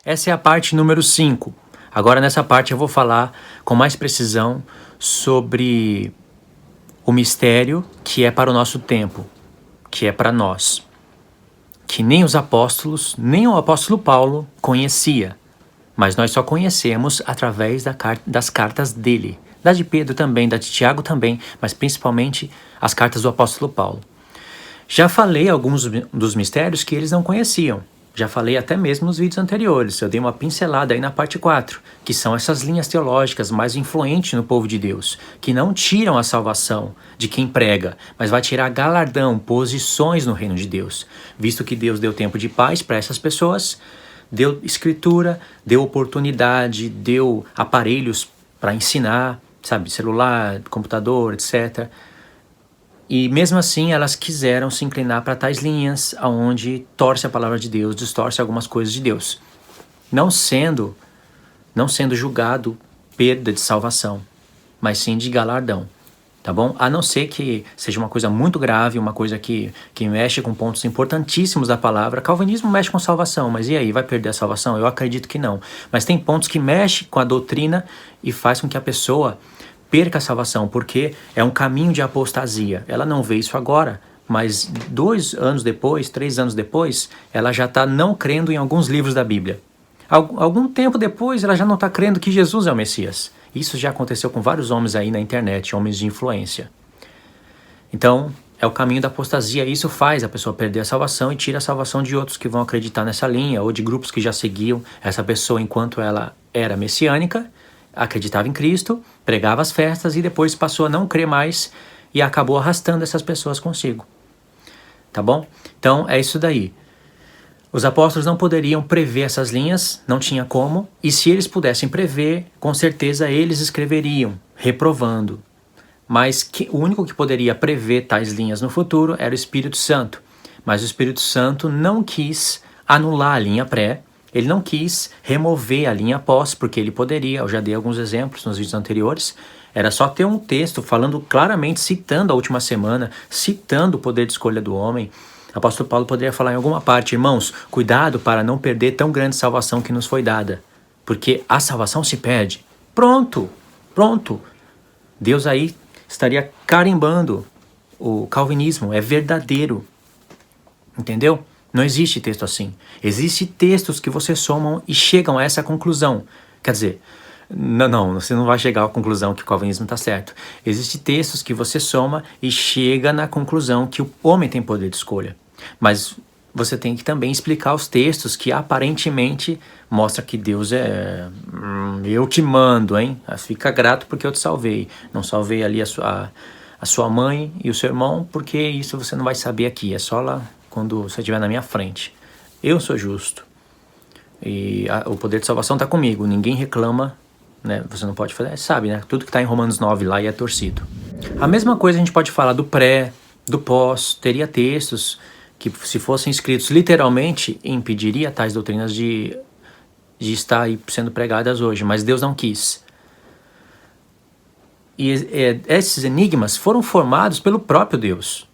Essa é a parte número 5. Agora nessa parte eu vou falar com mais precisão sobre o mistério que é para o nosso tempo, que é para nós, que nem os apóstolos, nem o apóstolo Paulo conhecia, mas nós só conhecemos através das cartas dele, da de Pedro também, da de Tiago também, mas principalmente as cartas do apóstolo Paulo. Já falei alguns dos mistérios que eles não conheciam. Já falei até mesmo nos vídeos anteriores. Eu dei uma pincelada aí na parte 4, que são essas linhas teológicas mais influentes no povo de Deus, que não tiram a salvação de quem prega, mas vai tirar galardão, posições no reino de Deus. Visto que Deus deu tempo de paz para essas pessoas, deu escritura, deu oportunidade, deu aparelhos para ensinar, sabe, celular, computador, etc. E mesmo assim elas quiseram se inclinar para tais linhas onde torce a palavra de Deus, distorce algumas coisas de Deus. Não sendo julgado perda de salvação, mas sim de galardão, tá bom? A não ser que seja uma coisa muito grave, uma coisa que mexe com pontos importantíssimos da palavra. Calvinismo mexe com salvação, mas e aí, vai perder a salvação? Eu acredito que não. Mas tem pontos que mexem com a doutrina e faz com que a pessoa perca a salvação, porque é um caminho de apostasia. Ela não vê isso agora, mas 2 anos depois, 3 anos depois, ela já está não crendo em alguns livros da Bíblia. Algum tempo depois, ela já não está crendo que Jesus é o Messias. Isso já aconteceu com vários homens aí na internet, homens de influência. Então, é o caminho da apostasia. Isso faz a pessoa perder a salvação e tira a salvação de outros que vão acreditar nessa linha, ou de grupos que já seguiam essa pessoa enquanto ela era messiânica, acreditava em Cristo, pregava as festas e depois passou a não crer mais e acabou arrastando essas pessoas consigo. Tá bom? Então é isso daí. Os apóstolos não poderiam prever essas linhas, não tinha como, e se eles pudessem prever, com certeza eles escreveriam, reprovando. Mas o único que poderia prever tais linhas no futuro era o Espírito Santo. Mas o Espírito Santo não quis anular a linha pré, ele não quis remover a linha pós, porque ele poderia. Eu já dei alguns exemplos nos vídeos anteriores. Era só ter um texto falando claramente, citando a última semana, citando o poder de escolha do homem. O apóstolo Paulo poderia falar em alguma parte: irmãos, cuidado para não perder tão grande salvação que nos foi dada, porque a salvação se perde. Pronto, pronto. Deus aí estaria carimbando o calvinismo, é verdadeiro. Entendeu? Não existe texto assim. Existem textos que você somam e chegam a essa conclusão. Quer dizer, não, você não vai chegar à conclusão que o calvinismo está certo. Existem textos que você soma e chega na conclusão que o homem tem poder de escolha. Mas você tem que também explicar os textos que aparentemente mostram que Deus é... eu te mando, hein? Fica grato porque eu te salvei. Não salvei ali a sua mãe e o seu irmão, porque isso você não vai saber aqui. É só lá quando você estiver na minha frente. Eu sou justo. E o poder de salvação está comigo. Ninguém reclama, né? Você não pode fazer, sabe, né? Tudo que está em Romanos 9 lá e é torcido. A mesma coisa a gente pode falar do pré, do pós. Teria textos que, se fossem escritos literalmente, impediria tais doutrinas de estar aí sendo pregadas hoje. Mas Deus não quis. E esses enigmas foram formados pelo próprio Deus.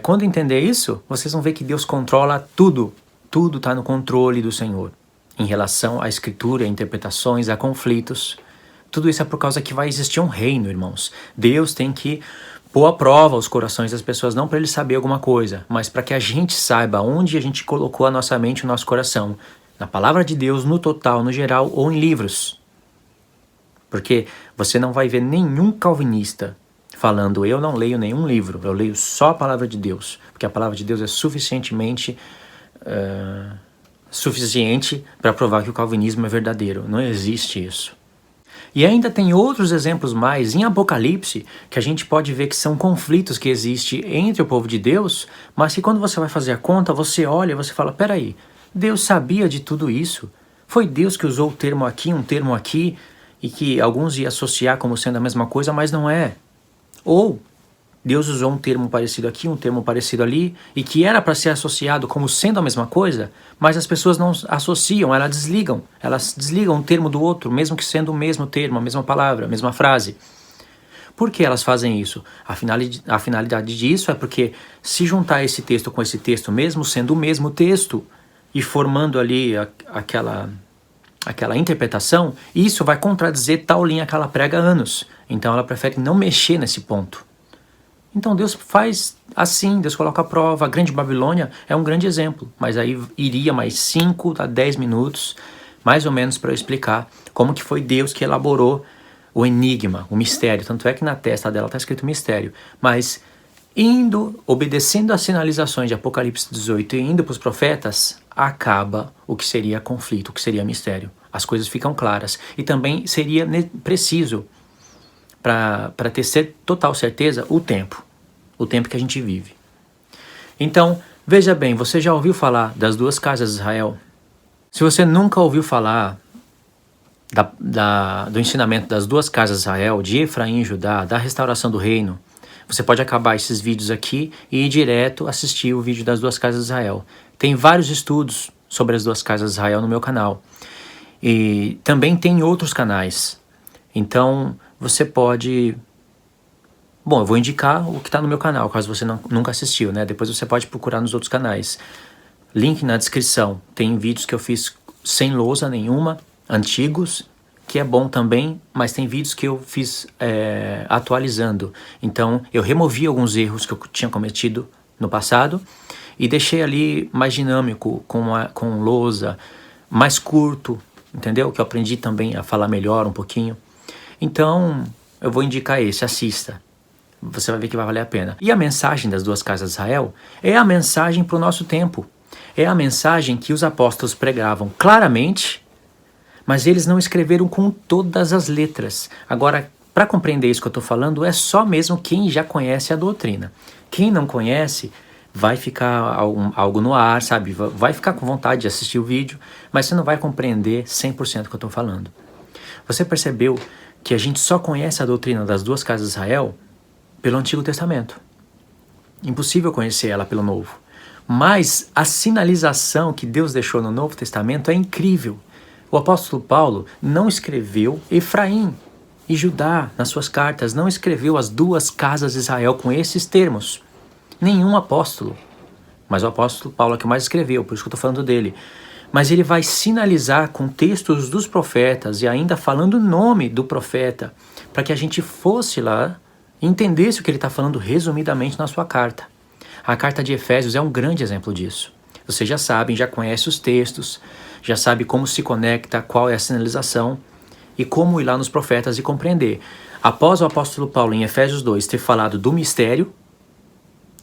Quando entender isso, vocês vão ver que Deus controla tudo. Tudo está no controle do Senhor. Em relação à escritura, a interpretações, a conflitos. Tudo isso é por causa que vai existir um reino, irmãos. Deus tem que pôr à prova os corações das pessoas, não para ele saber alguma coisa, mas para que a gente saiba onde a gente colocou a nossa mente e o nosso coração. Na palavra de Deus, no total, no geral, ou em livros. Porque você não vai ver nenhum calvinista falando: eu não leio nenhum livro, eu leio só a palavra de Deus, porque a palavra de Deus é suficiente para provar que o calvinismo é verdadeiro. Não existe isso. E ainda tem outros exemplos mais em Apocalipse, que a gente pode ver que são conflitos que existem entre o povo de Deus, mas que quando você vai fazer a conta, você olha e você fala: peraí, Deus sabia de tudo isso? Foi Deus que usou um termo aqui, e que alguns iam associar como sendo a mesma coisa, mas não é. Ou Deus usou um termo parecido aqui, um termo parecido ali, e que era para ser associado como sendo a mesma coisa, mas as pessoas não associam, elas desligam um termo do outro, mesmo que sendo o mesmo termo, a mesma palavra, a mesma frase. Por que elas fazem isso? A finalidade disso é porque, se juntar esse texto com esse texto, mesmo sendo o mesmo texto, e formando ali aquela interpretação, isso vai contradizer tal linha que ela prega há anos. Então ela prefere não mexer nesse ponto. Então Deus faz assim, Deus coloca a prova. A Grande Babilônia é um grande exemplo, mas aí iria mais 5 a 10 minutos, mais ou menos, para eu explicar como que foi Deus que elaborou o enigma, o mistério. Tanto é que na testa dela está escrito mistério. Mas obedecendo às sinalizações de Apocalipse 18 e indo para os profetas, acaba o que seria conflito, o que seria mistério. As coisas ficam claras. E também seria preciso, para ter total certeza, o tempo que a gente vive. Então, veja bem, você já ouviu falar das duas casas de Israel? Se você nunca ouviu falar do ensinamento das duas casas de Israel, de Efraim e Judá, da restauração do reino, você pode acabar esses vídeos aqui e ir direto assistir o vídeo das duas casas de Israel. Tem vários estudos sobre as duas casas de Israel no meu canal. E também tem outros canais. Então, você pode... Bom, eu vou indicar o que está no meu canal, caso você nunca assistiu, né? Depois você pode procurar nos outros canais. Link na descrição. Tem vídeos que eu fiz sem lousa nenhuma, antigos, que é bom também, mas tem vídeos que eu fiz atualizando. Então, eu removi alguns erros que eu tinha cometido no passado e deixei ali mais dinâmico, com lousa, mais curto, entendeu? Que eu aprendi também a falar melhor um pouquinho. Então, eu vou indicar esse, assista. Você vai ver que vai valer a pena. E a mensagem das duas casas de Israel é a mensagem para o nosso tempo. É a mensagem que os apóstolos pregavam claramente, mas eles não escreveram com todas as letras. Agora, para compreender isso que eu estou falando, é só mesmo quem já conhece a doutrina. Quem não conhece, vai ficar algo no ar, sabe? Vai ficar com vontade de assistir o vídeo, mas você não vai compreender 100% do que eu estou falando. Você percebeu que a gente só conhece a doutrina das duas casas de Israel pelo Antigo Testamento. Impossível conhecer ela pelo Novo. Mas a sinalização que Deus deixou no Novo Testamento é incrível. O apóstolo Paulo não escreveu Efraim e Judá nas suas cartas, não escreveu as duas casas de Israel com esses termos. Nenhum apóstolo. Mas o apóstolo Paulo é que mais escreveu, por isso que eu estou falando dele. Mas ele vai sinalizar com textos dos profetas e ainda falando o nome do profeta, para que a gente fosse lá e entendesse o que ele está falando resumidamente na sua carta. A carta de Efésios é um grande exemplo disso. Vocês já sabem, já conhecem os textos, já sabe como se conecta, qual é a sinalização e como ir lá nos profetas e compreender. Após o apóstolo Paulo, em Efésios 2, ter falado do mistério,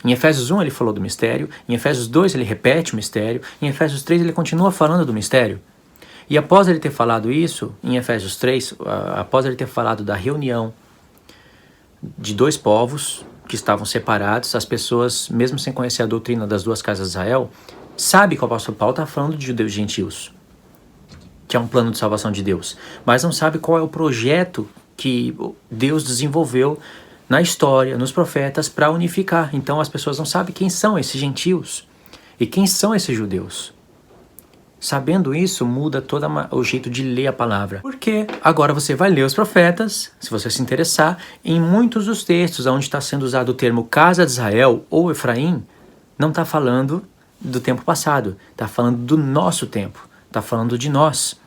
em Efésios 1 ele falou do mistério, em Efésios 2 ele repete o mistério, em Efésios 3 ele continua falando do mistério. E após ele ter falado isso, em Efésios 3, após ele ter falado da reunião de dois povos que estavam separados, as pessoas, mesmo sem conhecer a doutrina das duas casas de Israel, sabem que o apóstolo Paulo está falando de judeus e gentios, que é um plano de salvação de Deus, mas não sabe qual é o projeto que Deus desenvolveu na história, nos profetas, para unificar. Então as pessoas não sabem quem são esses gentios e quem são esses judeus. Sabendo isso, muda todo o jeito de ler a palavra. Porque agora você vai ler os profetas, se você se interessar, em muitos dos textos onde está sendo usado o termo casa de Israel ou Efraim, não está falando do tempo passado, está falando do nosso tempo, está falando de nós.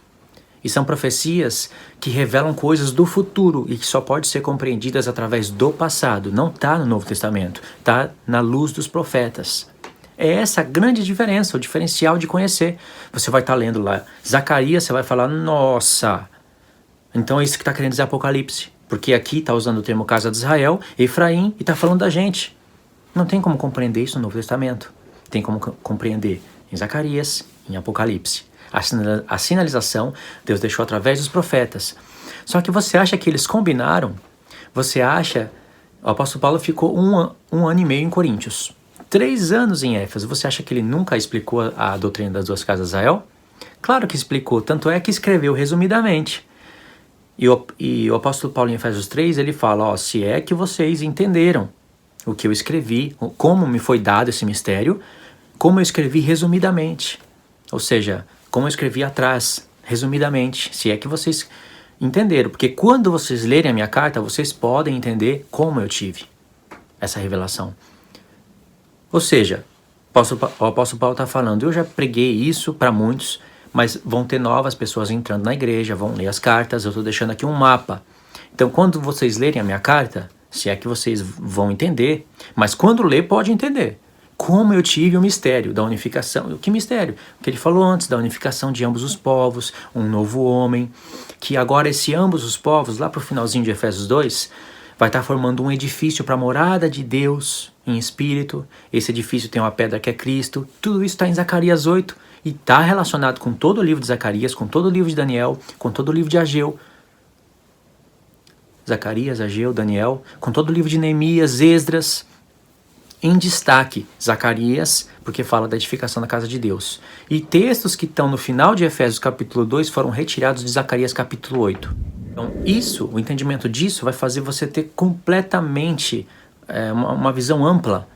E são profecias que revelam coisas do futuro e que só pode ser compreendidas através do passado. Não está no Novo Testamento, está na luz dos profetas. É essa a grande diferença, o diferencial de conhecer. Você vai estar lendo lá Zacarias, você vai falar, nossa, então é isso que está querendo dizer Apocalipse. Porque aqui está usando o termo casa de Israel, Efraim, e está falando da gente. Não tem como compreender isso no Novo Testamento. Tem como compreender em Zacarias, em Apocalipse. A sinalização Deus deixou através dos profetas. Só que você acha que eles combinaram? Você acha... O apóstolo Paulo ficou um ano e meio em Coríntios. 3 anos em Éfeso. Você acha que ele nunca explicou a doutrina das duas casas de Israel? Claro que explicou, tanto é que escreveu resumidamente. E o apóstolo Paulo em Efésios 3, ele fala, se é que vocês entenderam o que eu escrevi, como me foi dado esse mistério, como eu escrevi resumidamente. Ou seja, como eu escrevi atrás, resumidamente, se é que vocês entenderam. Porque quando vocês lerem a minha carta, vocês podem entender como eu tive essa revelação. Ou seja, O apóstolo Paulo está falando, eu já preguei isso para muitos, mas vão ter novas pessoas entrando na igreja, vão ler as cartas, eu estou deixando aqui um mapa. Então, quando vocês lerem a minha carta, se é que vocês vão entender, mas quando ler, pode entender. Como eu tive o mistério da unificação. Que mistério? O que ele falou antes, da unificação de ambos os povos, um novo homem, que agora esse ambos os povos, lá para o finalzinho de Efésios 2, vai estar formando um edifício para a morada de Deus em espírito. Esse edifício tem uma pedra que é Cristo. Tudo isso está em Zacarias 8 e está relacionado com todo o livro de Zacarias, com todo o livro de Daniel, com todo o livro de Ageu. Zacarias, Ageu, Daniel, com todo o livro de Neemias, Esdras. Em destaque, Zacarias, porque fala da edificação da casa de Deus. E textos que estão no final de Efésios capítulo 2 foram retirados de Zacarias capítulo 8. Então isso, o entendimento disso vai fazer você ter completamente uma visão ampla,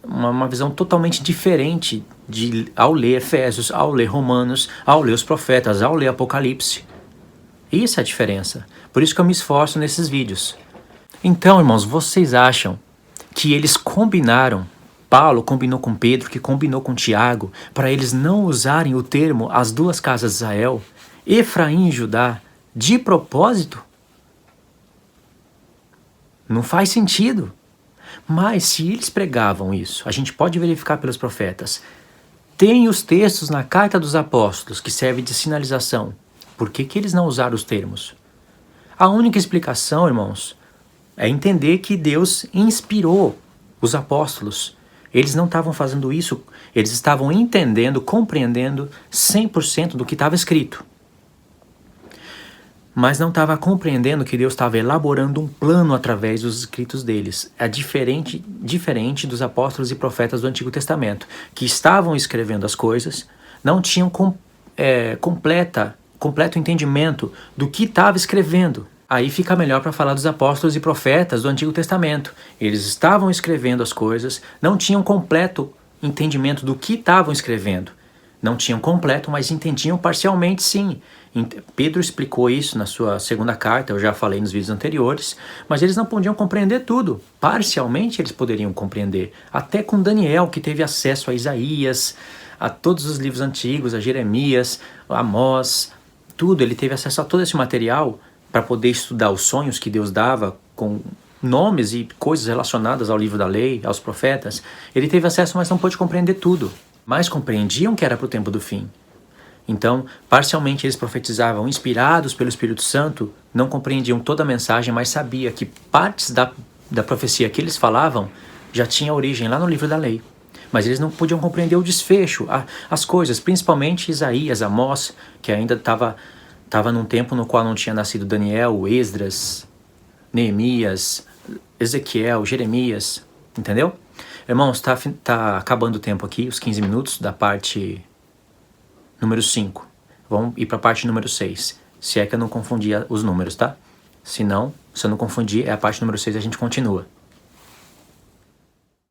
uma visão totalmente diferente ao ler Efésios, ao ler Romanos, ao ler os profetas, ao ler Apocalipse. Isso é a diferença. Por isso que eu me esforço nesses vídeos. Então, irmãos, vocês acham que eles combinaram, Paulo combinou com Pedro, que combinou com Tiago, para eles não usarem o termo as duas casas de Israel, Efraim e Judá, de propósito? Não faz sentido. Mas se eles pregavam isso, a gente pode verificar pelos profetas, tem os textos na Carta dos Apóstolos que servem de sinalização. Por que eles não usaram os termos? A única explicação, irmãos, é entender que Deus inspirou os apóstolos. Eles não estavam fazendo isso, eles estavam entendendo, compreendendo 100% do que estava escrito. Mas não estava compreendendo que Deus estava elaborando um plano através dos escritos deles. É diferente dos apóstolos e profetas do Antigo Testamento, que estavam escrevendo as coisas, não tinham completo entendimento do que estava escrevendo. Aí fica melhor para falar dos apóstolos e profetas do Antigo Testamento. Eles estavam escrevendo as coisas, não tinham completo entendimento do que estavam escrevendo. Não tinham completo, mas entendiam parcialmente, sim. Pedro explicou isso na sua segunda carta, eu já falei nos vídeos anteriores, mas eles não podiam compreender tudo. Parcialmente eles poderiam compreender. Até com Daniel, que teve acesso a Isaías, a todos os livros antigos, a Jeremias, a Amós, tudo. Ele teve acesso a todo esse material para poder estudar os sonhos que Deus dava com nomes e coisas relacionadas ao livro da lei, aos profetas. Ele teve acesso, mas não pôde compreender tudo. Mas compreendiam que era para o tempo do fim. Então, parcialmente eles profetizavam inspirados pelo Espírito Santo, não compreendiam toda a mensagem, mas sabia que partes da profecia que eles falavam já tinha origem lá no livro da lei. Mas eles não podiam compreender o desfecho, as coisas, principalmente Isaías, Amós, que ainda estava num tempo no qual não tinha nascido Daniel, Esdras, Neemias, Ezequiel, Jeremias, entendeu? Irmãos, tá acabando o tempo aqui, os 15 minutos da parte número 5. Vamos ir para a parte número 6, se é que eu não confundi os números, tá? Se não, se eu não confundir, é a parte número 6 e a gente continua.